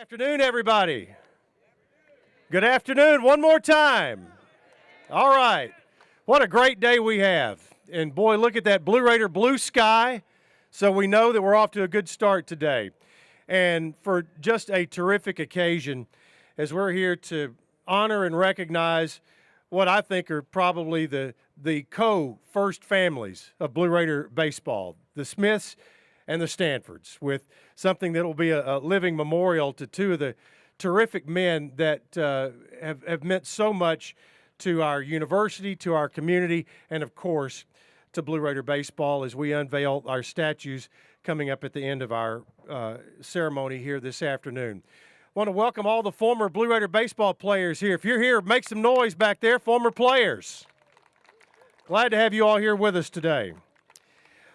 Afternoon, everybody. Good afternoon, one more time. All right. What a great day we have. And boy, look at that Blue Raider blue sky. So we know that we're off to a good start today. And for just a terrific occasion, as we're here to honor and recognize what I think are probably the co-first families of Blue Raider baseball, the Smiths and the Stanfords, with something that will be a living memorial to two of the terrific men that have meant so much to our university, to our community, and of course to Blue Raider baseball as we unveil our statues coming up at the end of our ceremony here this afternoon. I want to welcome all the former Blue Raider baseball players here. If you're here, make some noise back there, former players. Glad to have you all here with us today.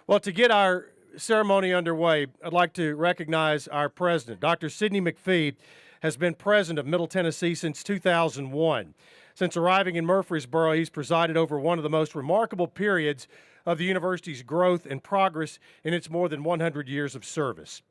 Well, to get our ceremony underway, I'd like to recognize our president. Dr. Sidney McPhee has been president of Middle Tennessee since 2001. Since arriving in Murfreesboro, he's presided over one of the most remarkable periods of the university's growth and progress in its more than 100 years of service.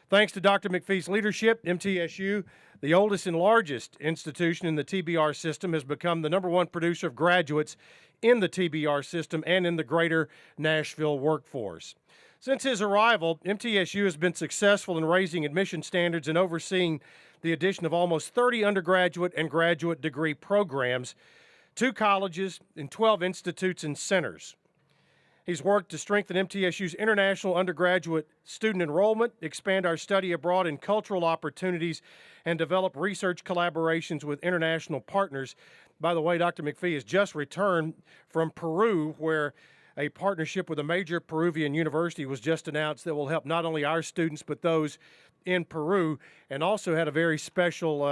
Thanks to Dr. McPhee's leadership, MTSU, the oldest and largest institution in the TBR system, has become the #1 producer of graduates in the TBR system and in the greater Nashville workforce. Since his arrival, MTSU has been successful in raising admission standards and overseeing the addition of almost 30 undergraduate and graduate degree programs, 2 colleges, and 12 institutes and centers. He's worked to strengthen MTSU's international undergraduate student enrollment, expand our study abroad and cultural opportunities, and develop research collaborations with international partners. By the way, Dr. McPhee has just returned from Peru, where a partnership with a major Peruvian university was just announced that will help not only our students but those in Peru, and also had a very special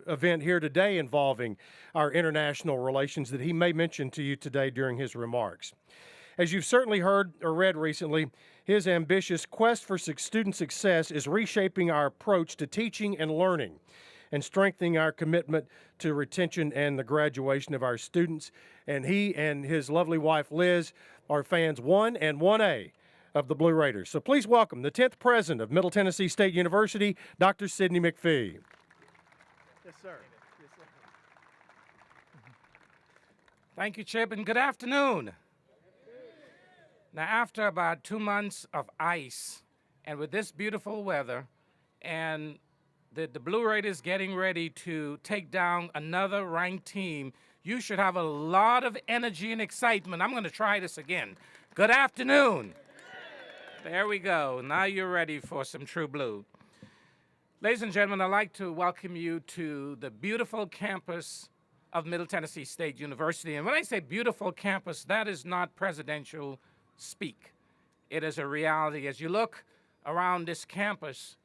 event here today involving our international relations that he may mention to you today during his remarks. As you've certainly heard or read recently, his ambitious quest for student success is reshaping our approach to teaching and learning and strengthening our commitment to retention and the graduation of our students. And he and his lovely wife, Liz, are fans 1 and 1A of the Blue Raiders. So please welcome the 10th president of Middle Tennessee State University, Dr. Sidney McPhee. Yes, sir. Yes, sir. Thank you, Chip, and good afternoon. Now, after about 2 months of ice, and with this beautiful weather, and the Blue Raiders getting ready to take down another ranked team, you should have a lot of energy and excitement. I'm going to try this again. Good afternoon. There we go. Now you're ready for some true blue. Ladies and gentlemen, I'd like to welcome you to the beautiful campus of Middle Tennessee State University. And when I say beautiful campus, that is not presidential speak. It is a reality. As you look around this campus,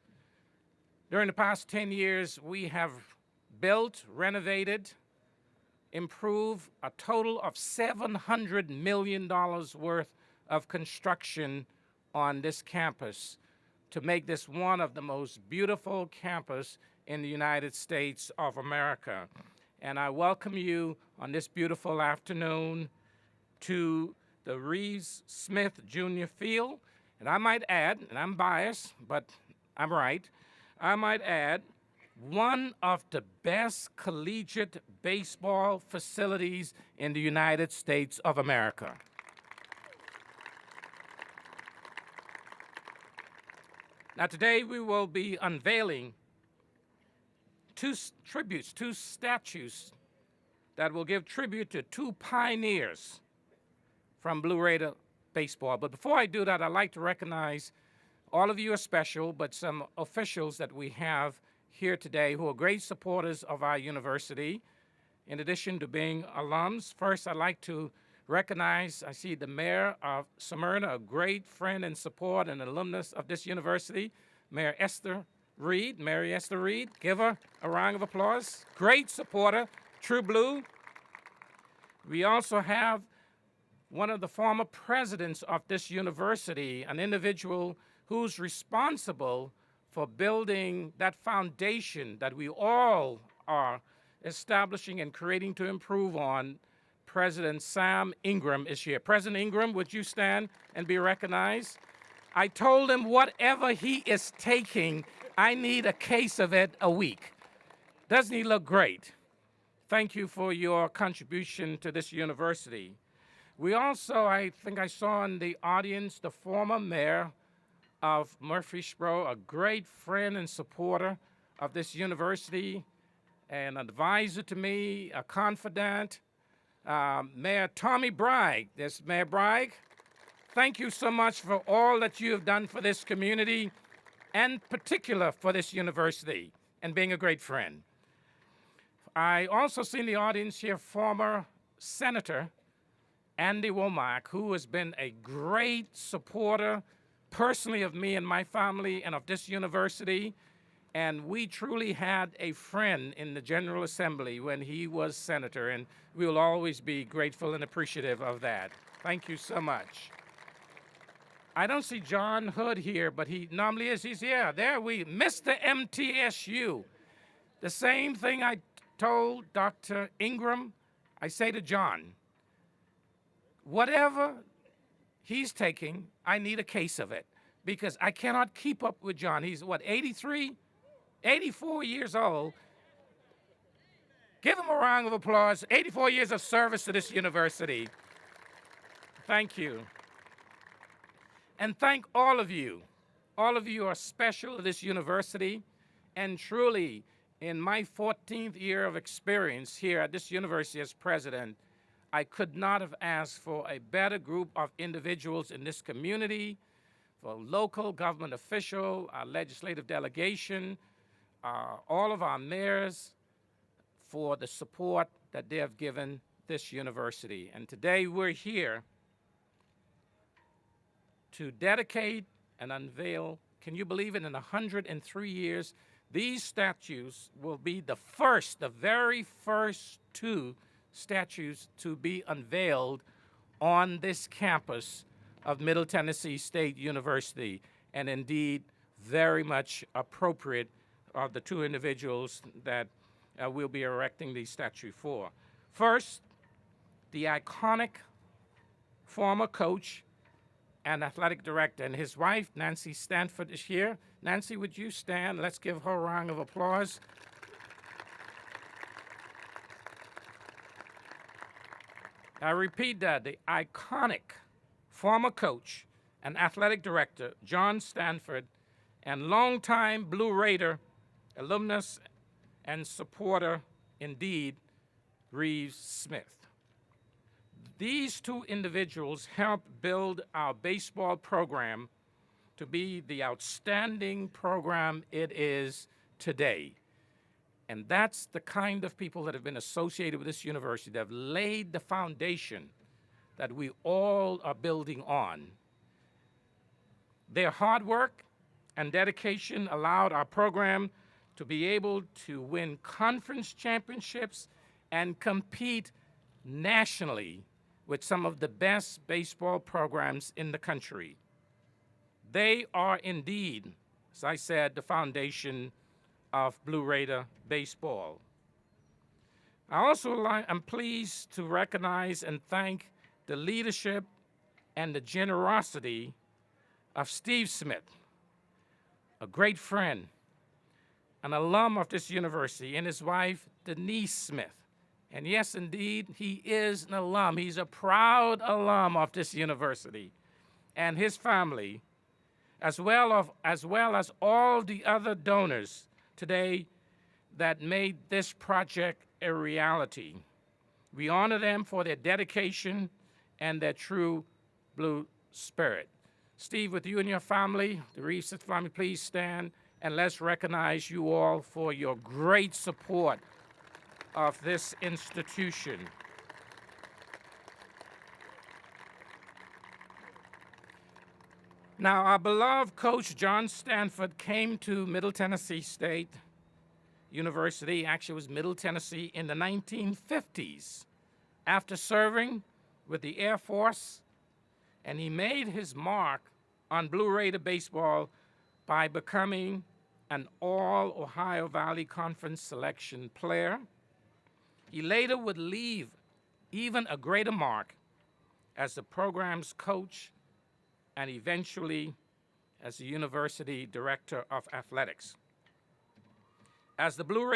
during the past 10 years, we have built, renovated, improved a total of $700 million worth of construction on this campus to make this one of the most beautiful campus in the United States of America. And I welcome you on this beautiful afternoon to the Reeves Smith Jr. Field. And I might add, and I'm biased, but I'm right, I might add, one of the best collegiate baseball facilities in the United States of America. Now today we will be unveiling 2 statues that will give tribute to 2 pioneers from Blue Raider baseball. But before I do that, I'd like to recognize all of you are special, but some officials that we have here today who are great supporters of our university, in addition to being alums. First, I'd like to recognize, I see the mayor of Smyrna, a great friend and support and alumnus of this university, Mayor Esther Reed. Mary Esther Reed, give her a round of applause. Great supporter, True Blue. We also have one of the former presidents of this university, an individual who's responsible for building that foundation that we all are establishing and creating to improve on. President Sam Ingram is here. President Ingram, would you stand and be recognized? I told him whatever he is taking, I need a case of it a week. Doesn't he look great? Thank you for your contribution to this university. We also, I think I saw in the audience, the former mayor of Murfreesboro, a great friend and supporter of this university, an advisor to me, a confidant, Mayor Tommy Bragg. There's Mayor Bragg. Thank you so much for all that you have done for this community, and particular for this university, and being a great friend. I also see in the audience here former Senator Andy Womack, who has been a great supporter personally of me and my family and of this university. And we truly had a friend in the General Assembly when he was senator, and we will always be grateful and appreciative of that. Thank you so much. I don't see John Hood here, but he normally is. He's here. There Mr. MTSU. The same thing I told Dr. Ingram, I say to John. Whatever he's taking, I need a case of it, because I cannot keep up with John. He's, what, 83? 84 years old. Give him a round of applause. 84 years of service to this university. Thank you. And thank all of you. All of you are special to this university. And truly, in my 14th year of experience here at this university as president, I could not have asked for a better group of individuals in this community, for local government official, our legislative delegation, all of our mayors, for the support that they have given this university. And today we're here to dedicate and unveil, can you believe it, in 103 years, these statues will be the very first two statues to be unveiled on this campus of Middle Tennessee State University, and indeed very much appropriate of the two individuals that we'll be erecting the statue for. First, the iconic former coach and athletic director, and his wife, Nancy Stanford, is here. Nancy, would you stand? Let's give her a round of applause. I repeat that, the iconic former coach and athletic director, John Stanford, and longtime Blue Raider alumnus and supporter, indeed, Reeves Smith. These two individuals helped build our baseball program to be the outstanding program it is today. And that's the kind of people that have been associated with this university, that have laid the foundation that we all are building on. Their hard work and dedication allowed our program to be able to win conference championships and compete nationally with some of the best baseball programs in the country. They are indeed, as I said, the foundation of Blue Raider baseball. I also am pleased to recognize and thank the leadership and the generosity of Steve Smith, a great friend, an alum of this university, and his wife, Denise Smith. And yes, indeed, he is an alum. He's a proud alum of this university, and his family, as well as all the other donors today that made this project a reality. We honor them for their dedication and their true Blue spirit. Steve, with you and your family, the Reeves family, please stand, and let's recognize you all for your great support of this institution. Now, our beloved coach, John Stanford, came to Middle Tennessee State University, actually it was Middle Tennessee, in the 1950s, after serving with the Air Force, and he made his mark on Blue Raider baseball by becoming an All-Ohio Valley Conference selection player. He later would leave even a greater mark as the program's coach and eventually as the University Director of Athletics. As the Blue Raiders